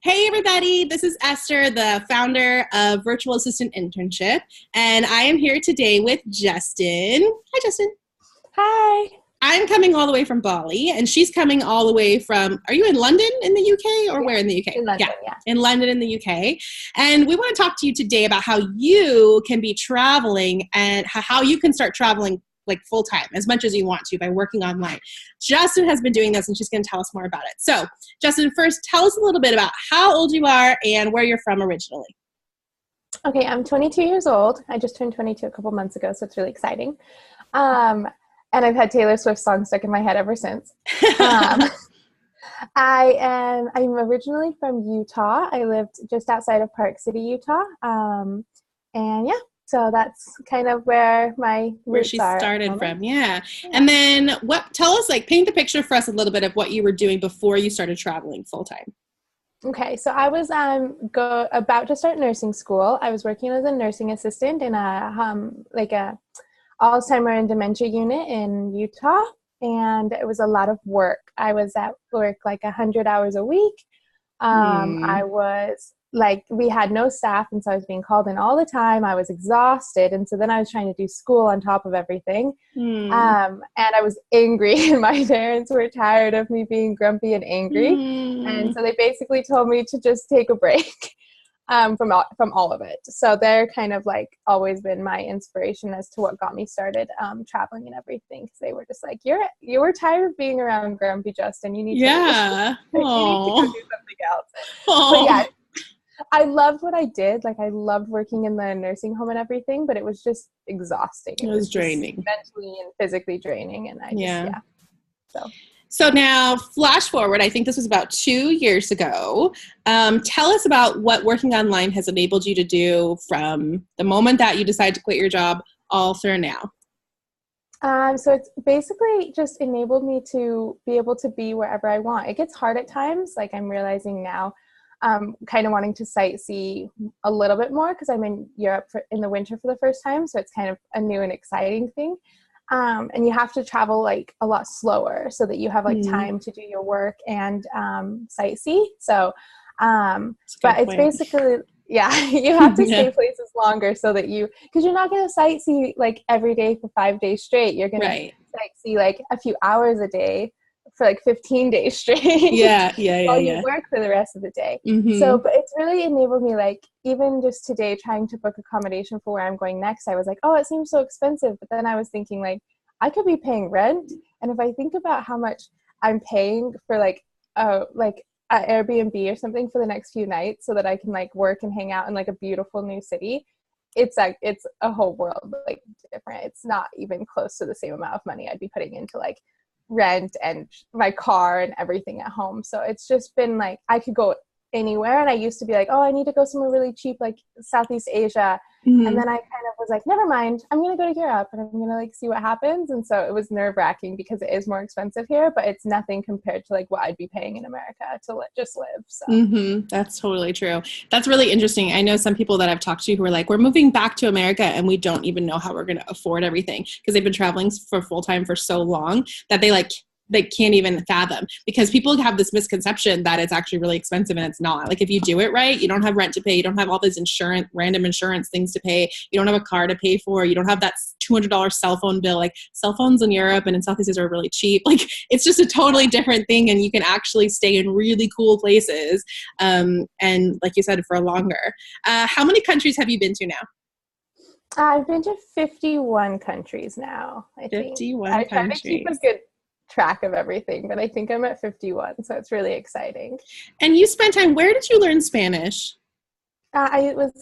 Hey everybody, this is Esther, the founder of Virtual Assistant Internship, and I am here today with Justyn. Hi Justyn. Hi. I'm coming all the way from Bali, and she's coming all the way from, are you in London in the UK or where in the UK? In London, yeah. In London in the UK. And we want to talk to you today about how you can be traveling and how you can start traveling like full time, as much as you want to by working online. Justyn has been doing this and she's going to tell us more about it. So Justyn, first tell us a little bit about how old you are and where you're from originally. Okay, I'm 22 years old. I just turned 22 a couple months ago, so it's really exciting. And I've had Taylor Swift songs stuck in my head ever since. I'm originally from Utah. I lived just outside of Park City, Utah. And yeah, so that's kind of where my roots she started from. Yeah. And then tell us, paint the picture for us a little bit of what you were doing before you started traveling full time. Okay, so I was about to start nursing school. I was working as a nursing assistant in a Alzheimer and dementia unit in Utah, and it was a lot of work. I was at work 100 hours a week. I was we had no staff, and so I was being called in all the time. I was exhausted, and so then I was trying to do school on top of everything. And I was angry, and my parents were tired of me being grumpy and angry. And so they basically told me to just take a break from all of it. So they're kind of always been my inspiration as to what got me started traveling and everything. Because they were just like, you were tired of being around grumpy Justyn. You need to go do something else. But yeah, I loved what I did. I loved working in the nursing home and everything, but it was just exhausting. It was draining. Mentally and physically draining. And So now flash forward, I think this was about 2 years ago. Tell us about what working online has enabled you to do from the moment that you decided to quit your job all through now. So it's basically just enabled me to be able to be wherever I want. It gets hard at times. I'm realizing now, kind of wanting to sightsee a little bit more because I'm in Europe in the winter for the first time. So it's kind of a new and exciting thing. And you have to travel a lot slower so that you have time to do your work and sightsee. So, but it's basically, you have to stay places longer so that because you're not going to sightsee every day for 5 days straight. You're going to sightsee a few hours a day for 15 days straight. While you work for the rest of the day. So, but it's really enabled me, even just today trying to book accommodation for where I'm going next, I was oh, it seems so expensive. But then I was thinking I could be paying rent. And if I think about how much I'm paying for an Airbnb or something for the next few nights so that I can work and hang out in a beautiful new city, it's a whole world different. It's not even close to the same amount of money I'd be putting into rent and my car and everything at home. So it's just been I could go anywhere, and I used to be oh, I need to go somewhere really cheap Southeast Asia, and then I kind of was never mind, I'm gonna go to Europe and I'm gonna see what happens. And so it was nerve-wracking because it is more expensive here, but it's nothing compared to what I'd be paying in America to just live. So that's totally true. That's really interesting. I know some people that I've talked to who are we're moving back to America and we don't even know how we're going to afford everything because they've been traveling for full time for so long that they can't even fathom, because people have this misconception that it's actually really expensive, and it's not. If you do it right, you don't have rent to pay, you don't have all these random insurance things to pay, you don't have a car to pay for, you don't have that $200 cell phone bill. Cell phones in Europe and in Southeast Asia are really cheap. It's just a totally different thing, and you can actually stay in really cool places. And like you said, for longer. How many countries have you been to now? I've been to 51 countries now, I think. 51 I try countries. to keep a good track of everything, but I think I'm at 51, so it's really exciting. And you spent time, where did you learn Spanish? I was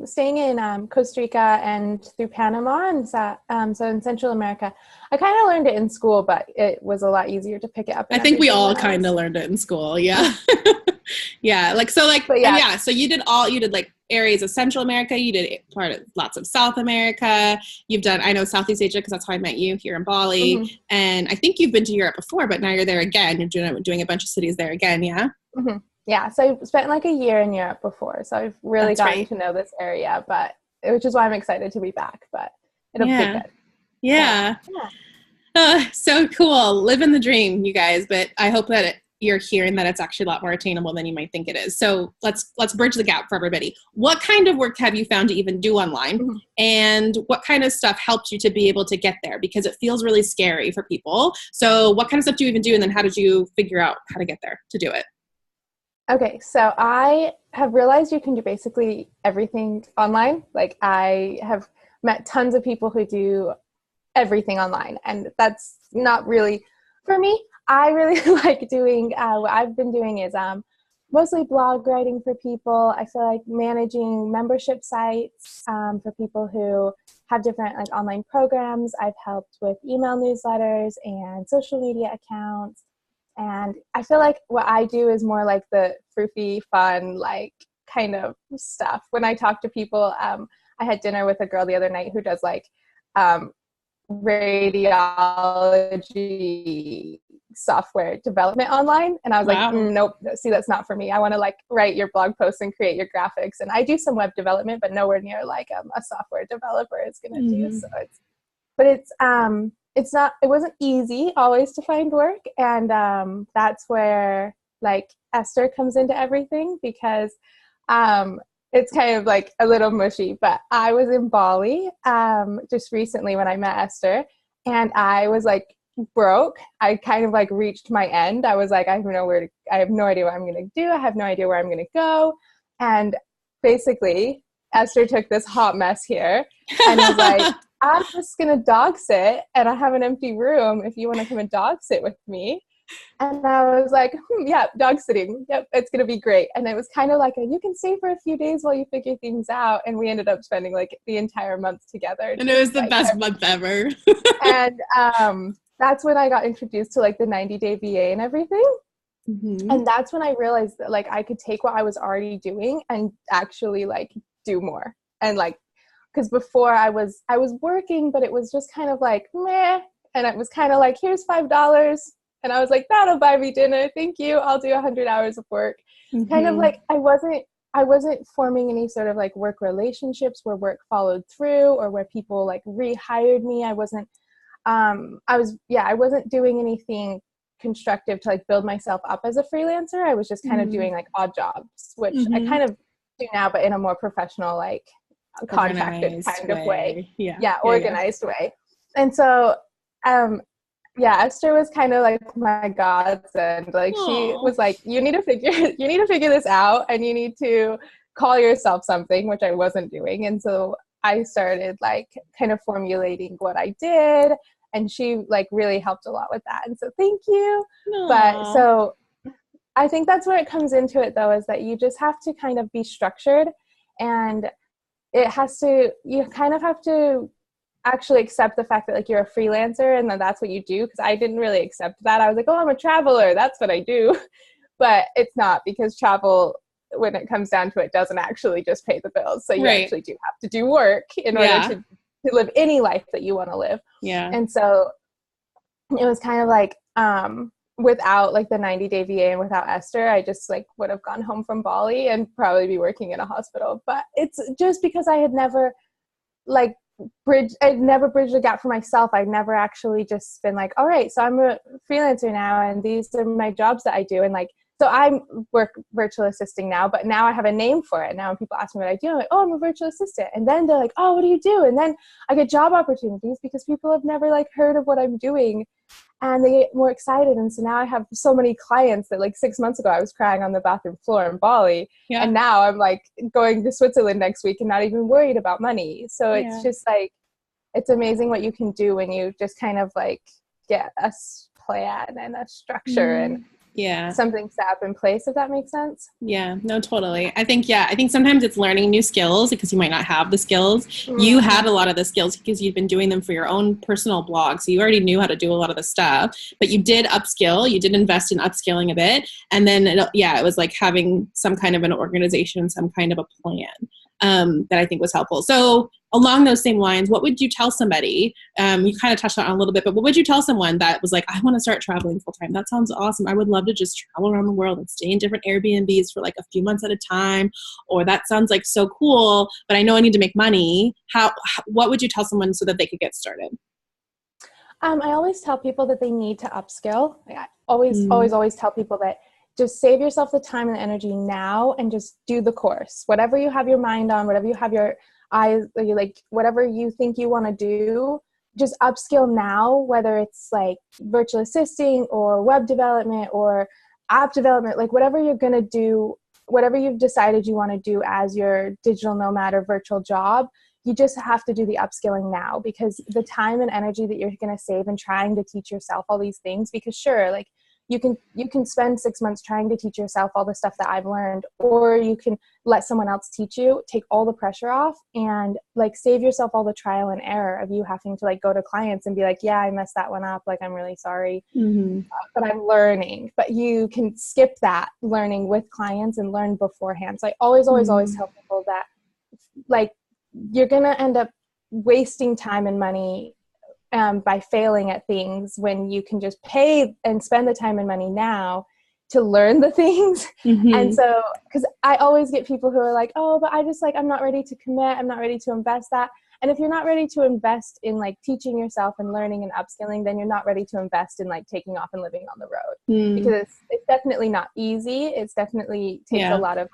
staying in Costa Rica and through Panama, and so in Central America. I kind of learned it in school, but it was a lot easier to pick it up. I think we all kind of learned it in school. Yeah. So you did areas of Central America. You did part of lots of South America. You've done, I know, Southeast Asia because that's how I met you here in Bali. And I think you've been to Europe before, but now you're there again. You're doing a bunch of cities there again. Yeah. Yeah. So I spent a year in Europe before. So I've really gotten to know this area, which is why I'm excited to be back, but it'll be good. Yeah. So cool. Living the dream, you guys. But I hope that you're hearing that it's actually a lot more attainable than you might think it is. So let's bridge the gap for everybody. What kind of work have you found to even do online? Mhm. And what kind of stuff helped you to be able to get there? Because it feels really scary for people. So what kind of stuff do you even do? And then how did you figure out how to get there to do it? Okay, so I have realized you can do basically everything online. Like I have met tons of people who do everything online, and that's not really for me. I really like doing what I've been doing is mostly blog writing for people. I feel like managing membership sites for people who have different like online programs. I've helped with email newsletters and social media accounts. And I feel like what I do is more like the froofy, fun, like kind of stuff. When I talk to people, I had dinner with a girl the other night who does like radiology software development online. And I was Wow. like, nope, see, that's not for me. I want to like write your blog posts and create your graphics. And I do some web development, but nowhere near like a software developer is going to do. So it's not, it wasn't easy always to find work. And that's where like Esther comes into everything, because it's kind of like a little mushy, but I was in Bali just recently when I met Esther, and I was like broke. I kind of like reached my end. I was like, I have no idea what I'm going to do. I have no idea where I'm going to go. And basically Esther took this hot mess here and was like, I'm just going to dog sit, and I have an empty room if you want to come and dog sit with me. And I was like, yeah, dog sitting. Yep, it's going to be great. And it was kind of like, you can stay for a few days while you figure things out. And we ended up spending like the entire month together. And it was the like, best month ever. And that's when I got introduced to like the 90-day VA and everything. Mm-hmm. And that's when I realized that like I could take what I was already doing and actually like do more. And like, because before I was working, but it was just kind of like meh, and it was kind of like, here's $5, and I was like, that'll buy me dinner, thank you, I'll do 100 hours of work. Mm-hmm. Kind of like I wasn't forming any sort of like work relationships where work followed through or where people like rehired me. I wasn't doing anything constructive to like build myself up as a freelancer. I was just kind of doing like odd jobs, which I kind of do now, but in a more professional, like contracted kind of way. Organized way. And so Esther was kind of like my godsend. Like Aww. She was like, you need to figure this out, and you need to call yourself something, which I wasn't doing. And so I started like kind of formulating what I did, and she like really helped a lot with that. And so thank you. Aww. But so I think that's where it comes into it though, is that you just have to kind of be structured, and you kind of have to actually accept the fact that like you're a freelancer and that's what you do. Because I didn't really accept that. I was like, oh, I'm a traveler, that's what I do. But it's not, because travel, when it comes down to it, doesn't actually just pay the bills. So you actually do have to do work in order to live any life that you want to live. Yeah. And so it was kind of like without like the 90-day VA and without Esther, I just like would have gone home from Bali and probably be working in a hospital. But it's just because I had never bridged the gap for myself. I'd never actually just been like, all right, so I'm a freelancer now, and these are my jobs that I do. And like, so I work virtual assisting now, but now I have a name for it. Now when people ask me what I do, I'm like, oh, I'm a virtual assistant. And then they're like, oh, what do you do? And then I get job opportunities because people have never like heard of what I'm doing, and they get more excited. And so now I have so many clients that like 6 months ago I was crying on the bathroom floor in Bali. Yeah. And now I'm like going to Switzerland next week and not even worried about money. So it's just like, it's amazing what you can do when you just kind of like get a plan and a structure and something set up in place, if that makes sense. Yeah, no, totally. I think sometimes it's learning new skills because you might not have the skills. Mm-hmm. You had a lot of the skills because you've been doing them for your own personal blog. So you already knew how to do a lot of the stuff, but you did upskill, you did invest in upskilling a bit. And then it was like having some kind of an organization, some kind of a plan that I think was helpful. So along those same lines, what would you tell somebody? You kind of touched on it a little bit, but what would you tell someone that was like, I want to start traveling full time? That sounds awesome. I would love to just travel around the world and stay in different Airbnbs for like a few months at a time. Or that sounds like so cool, but I know I need to make money. What would you tell someone so that they could get started? I always tell people that they need to upskill. Like, I always tell people that just save yourself the time and the energy now and just do the course. Whatever you have your mind on, whatever you have your eyes, like whatever you think you want to do, just upskill now, whether it's like virtual assisting or web development or app development, like whatever you're going to do, whatever you've decided you want to do as your digital nomad or virtual job, you just have to do the upskilling now, because the time and energy that you're going to save in trying to teach yourself all these things, because sure, like you can spend 6 months trying to teach yourself all the stuff that I've learned, or you can let someone else teach you, take all the pressure off, and like save yourself all the trial and error of you having to like go to clients and be like, yeah, I messed that one up, like I'm really sorry, but I'm learning. But you can skip that learning with clients and learn beforehand. So I always tell people that like you're gonna end up wasting time and money by failing at things when you can just pay and spend the time and money now to learn the things. And so, because I always get people who are like, oh, but I just like, I'm not ready to commit. I'm not ready to invest that. And if you're not ready to invest in like teaching yourself and learning and upskilling, then you're not ready to invest in like taking off and living on the road, because it's definitely not easy. It's definitely takes a lot of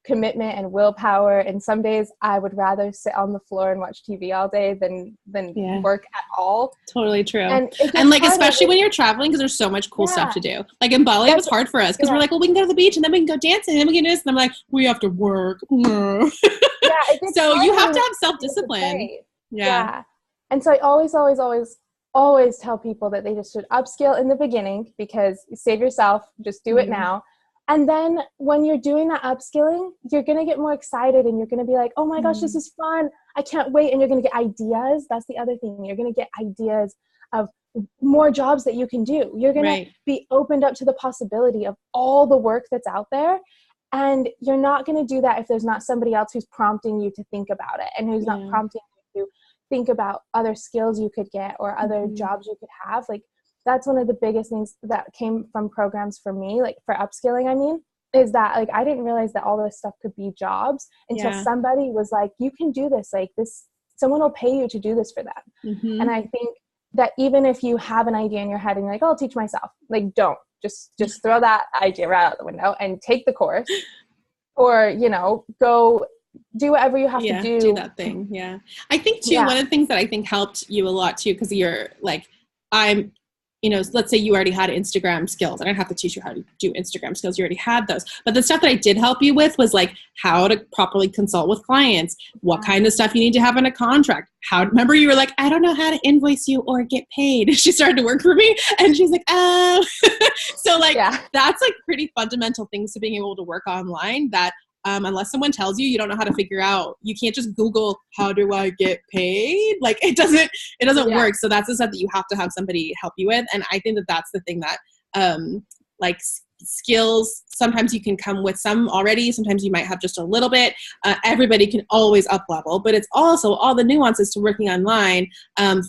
commitment and willpower, and some days I would rather sit on the floor and watch TV all day than work at all. Totally true. And like especially when you're traveling, because there's so much cool stuff to do. Like in Bali, it was hard for us because we're like, well, we can go to the beach and then we can go dancing and then we can do this, and I'm like, we have to work. So you have to have self-discipline. And so I always tell people that they just should upskill in the beginning, because save yourself, just do it now. And then when you're doing that upskilling, you're going to get more excited and you're going to be like, oh my gosh, this is fun. I can't wait. And you're going to get ideas. That's the other thing. You're going to get ideas of more jobs that you can do. You're going to be opened up to the possibility of all the work that's out there. And you're not going to do that if there's not somebody else who's prompting you to think about it, and who's not prompting you to think about other skills you could get or other jobs you could have. Like, that's one of the biggest things that came from programs for me, like for upskilling, I mean, is that like I didn't realize that all this stuff could be jobs until somebody was like, you can do this, like this, someone will pay you to do this for them. And I think that even if you have an idea in your head and you're like, oh, I'll teach myself, like don't just throw that idea right out the window and take the course, or, you know, go do whatever you have to do that thing. I think too, one of the things that I think helped you a lot too, because you're like, you know, let's say you already had Instagram skills. I didn't have to teach you how to do Instagram skills. You already had those. But the stuff that I did help you with was like how to properly consult with clients, what kind of stuff you need to have in a contract. Remember you were like, I don't know how to invoice you or get paid. She started to work for me and she's like, oh. So like, that's like pretty fundamental things to being able to work online that unless someone tells you, you don't know how to figure out. You can't just Google, how do I get paid? Like it doesn't work. So that's the stuff that you have to have somebody help you with. And I think that that's the thing that like skills, sometimes you can come with some already. Sometimes you might have just a little bit. Everybody can always up level, but it's also all the nuances to working online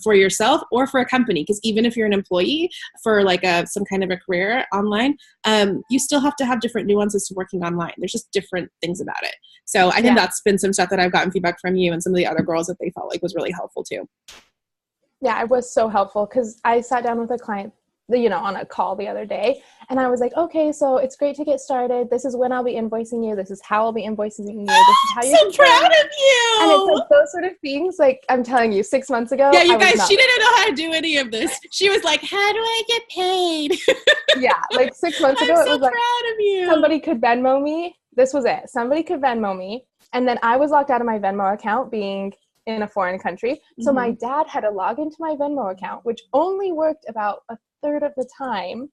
for yourself or for a company. Because even if you're an employee for like some kind of a career online, you still have to have different nuances to working online. There's just different things about it. So I think that's been some stuff that I've gotten feedback from you and some of the other girls that they felt like was really helpful too. Yeah, it was so helpful because I sat down with a client, you know, on a call the other day, and I was like, okay, so it's great to get started. This is when I'll be invoicing you. This is how I'll be invoicing you. This is how you so proud of you. And it's like those sort of things, like I'm telling you, 6 months ago. Yeah, you guys, she didn't know how to do any of this. She was like, how do I get paid? Yeah, like 6 months ago, I'm it was so like, proud of you. Somebody could Venmo me. This was it. Somebody could Venmo me. And then I was locked out of my Venmo account being in a foreign country. So my dad had to log into my Venmo account, which only worked about a third of the time.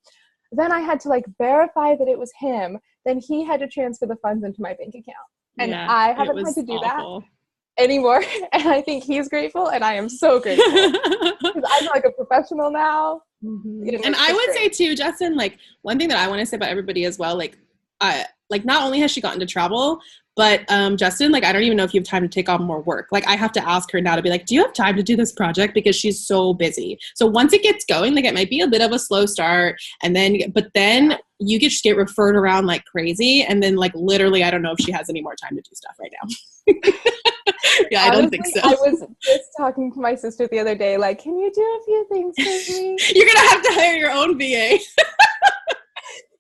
Then I had to like verify that it was him. Then he had to transfer the funds into my bank account. And I haven't had to do that anymore. And I think he's grateful and I am so grateful because I'm like a professional now. And I would say too, Justyn, like one thing that I want to say about everybody as well, like not only has she gotten to travel, but Justyn, like I don't even know if you have time to take on more work. Like I have to ask her now to be like, do you have time to do this project? Because she's so busy. So once it gets going, like it might be a bit of a slow start, and then you just get referred around like crazy, and then like literally I don't know if she has any more time to do stuff right now. Yeah, I don't think Honestly, so. I was just talking to my sister the other day, like, can you do a few things for me? You're going to have to hire your own VA.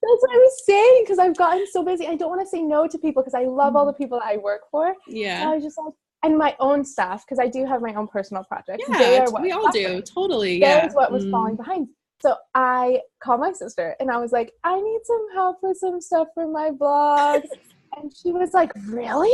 That's what I was saying, because I've gotten so busy. I don't want to say no to people because I love all the people that I work for. Yeah. So I was just like, and my own staff, because I do have my own personal projects. Yeah, they are what we all do. Totally. Yeah. That is what was falling behind. So I called my sister and I was like, I need some help with some stuff for my blog. And she was like, really?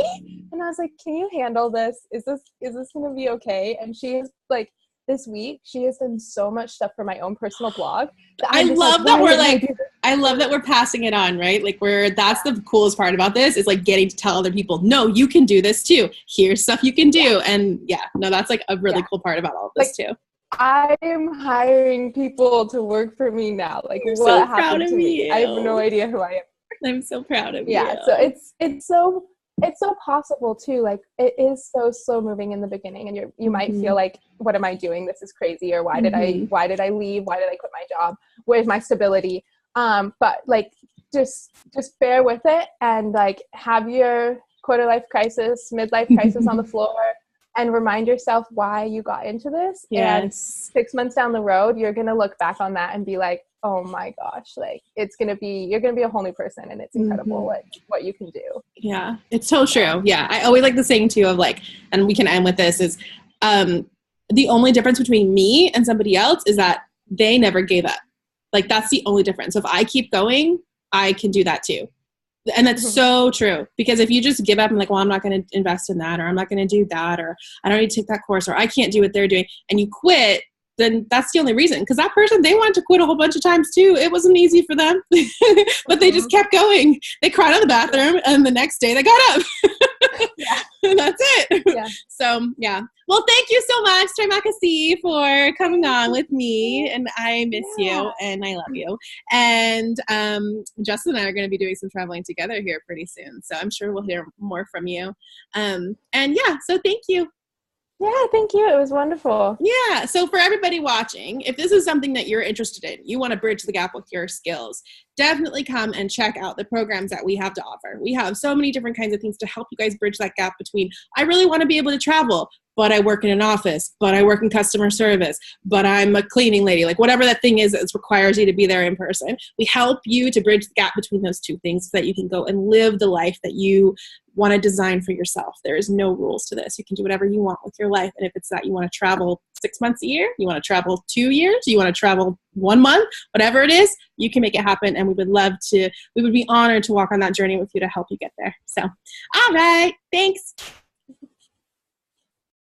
And I was like, can you handle this? Is this going to be okay? And she is like, this week, she has done so much stuff for my own personal blog. I love that we're like, I love that we're passing it on, right? Like that's the coolest part about this is like getting to tell other people, no, you can do this too. Here's stuff you can do. And that's like a really cool part about all of this too. I am hiring people to work for me now. Like, You're what so happened to me? I have no idea who I am. I'm so proud of you. Yeah, so it's so possible too. Like, it is so slow moving in the beginning, and you might feel like, what am I doing? This is crazy. Or why did I leave? Why did I quit my job? Where's my stability? But like, just bear with it, and like, have your quarter life crisis, midlife crisis on the floor, and remind yourself why you got into this. Yes. And 6 months down the road, you're going to look back on that and be like, oh my gosh, like you're going to be a whole new person, and it's incredible what you can do. Yeah, it's so true. Yeah. I always like the saying too of like, and we can end with this is, the only difference between me and somebody else is that they never gave up. Like that's the only difference. So if I keep going, I can do that too. And that's so true, because if you just give up and like, well, I'm not going to invest in that, or I'm not going to do that, or I don't need to take that course, or I can't do what they're doing, and you quit, then that's the only reason. Because that person, they wanted to quit a whole bunch of times too. It wasn't easy for them, but they just kept going. They cried in the bathroom, and the next day they got up. And that's it. Yeah. So, yeah. Well, thank you so much, Trimakasi, for coming on with me. And I miss you, and I love you. And Justyn and I are going to be doing some traveling together here pretty soon. So I'm sure we'll hear more from you. And so thank you. Yeah, thank you. It was wonderful. Yeah. So for everybody watching, if this is something that you're interested in, you want to bridge the gap with your skills, definitely come and check out the programs that we have to offer. We have so many different kinds of things to help you guys bridge that gap between, I really want to be able to travel, but I work in an office, but I work in customer service, but I'm a cleaning lady, like whatever that thing is that requires you to be there in person. We help you to bridge the gap between those two things so that you can go and live the life that you want to design for yourself. There is no rules to this. You can do whatever you want with your life. And if it's that you want to travel 6 months a year, you want to travel 2 years, you want to travel 1 month, whatever it is, you can make it happen. And we would be honored to walk on that journey with you to help you get there. So, all right. Thanks.